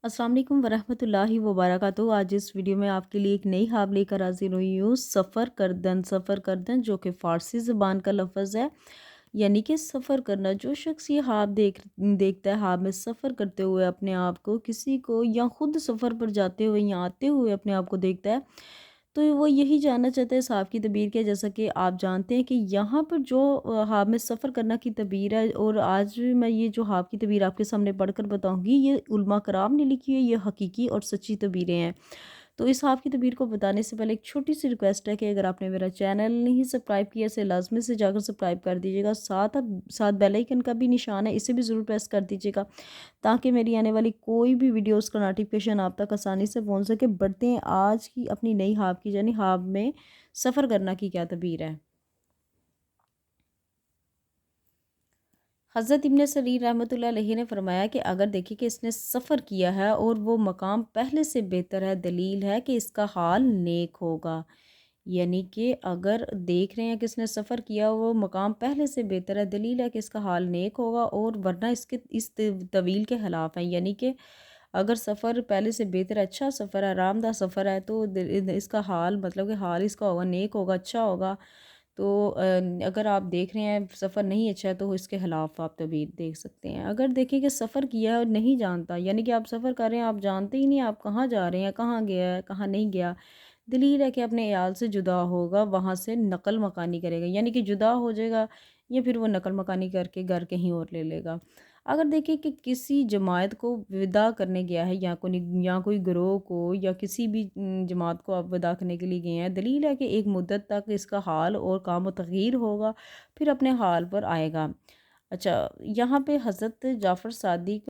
अस्सलाम वालेकुम वरहमतुल्लाहि वबरकातुहू। आज इस वीडियो में आपके लिए एक नई ख़्वाब लेकर हाज़िर हुई हूँ। सफ़र करदन जो कि फ़ारसी ज़बान का लफ्ज़ है, यानी कि सफ़र करना। जो शख्स ये ख़्वाब देखता है, ख़्वाब में सफ़र करते हुए अपने आप को, किसी को या ख़ुद सफ़र पर जाते हुए या आते हुए अपने आप को देखता है, तो वो यही जानना चाहता है इस ख़्वाब की तबीर क्या है। जैसा कि आप जानते हैं कि यहाँ पर जो ख़्वाब में सफ़र करना की तबीर है, और आज मैं ये जो ख़्वाब की तबीर आपके सामने पढ़कर बताऊँगी, ये उलमा कराम ने लिखी है, ये हकीकी और सच्ची तबीरें हैं। तो इस ख़्वाब की तबीर को बताने से पहले एक छोटी सी रिक्वेस्ट है कि अगर आपने मेरा चैनल नहीं सब्सक्राइब किया, इसे लाजमी से जाकर सब्सक्राइब कर दीजिएगा। साथ बेल आइकन का भी निशान है, इसे भी ज़रूर प्रेस कर दीजिएगा, ताकि मेरी आने वाली कोई भी वीडियोस का नोटिफिकेशन आप तक आसानी से पहुंच सके। बढ़ते हैं आज की अपनी नई ख्वाब की जानी। ख्वाब में सफ़र करना की क्या तबीर है। हज़रत इब्न सरीर रहमतुल्लाह अलैहि ने फरमाया कि अगर देखिए कि इसने सफ़र किया है और वो मकाम पहले से बेहतर है, दलील है कि इसका हाल नेक होगा। यानी कि अगर देख रहे हैं कि इसने सफ़र किया, वो मकाम पहले से बेहतर है, दलील है कि इसका हाल नेक होगा। और वरना इसके इस तवील के ख़िलाफ़ है। यानी कि अगर सफ़र पहले से बेहतर है, अच्छा सफ़र है, आरामदा सफ़र है, तो इसका हाल मतलब कि हाल इसका होगा नेक होगा, अच्छा होगा। तो अगर आप देख रहे हैं सफ़र नहीं अच्छा है, तो इसके ख़िलाफ़ आप तबीर देख सकते हैं। अगर देखें कि सफ़र किया है और नहीं जानता, यानी कि आप सफ़र कर रहे हैं, आप जानते ही नहीं आप कहाँ जा रहे हैं, कहाँ गया है, कहाँ नहीं गया, दलील है कि अपने याल से जुदा होगा, वहाँ से नकल मकानी करेगा, यानी कि जुदा हो जाएगा, या फिर वो नकल मकानी करके घर कहीं और ले लेगा। अगर देखें कि किसी जमात को विदा करने गया है, या कोई गिरोह को या किसी भी जमात को आप विदा करने के लिए गए हैं, दलील है कि एक मुद्दत तक इसका हाल और काम तग़यीर होगा, फिर अपने हाल पर आएगा। अच्छा, यहाँ पे हज़रत जाफ़र सादिक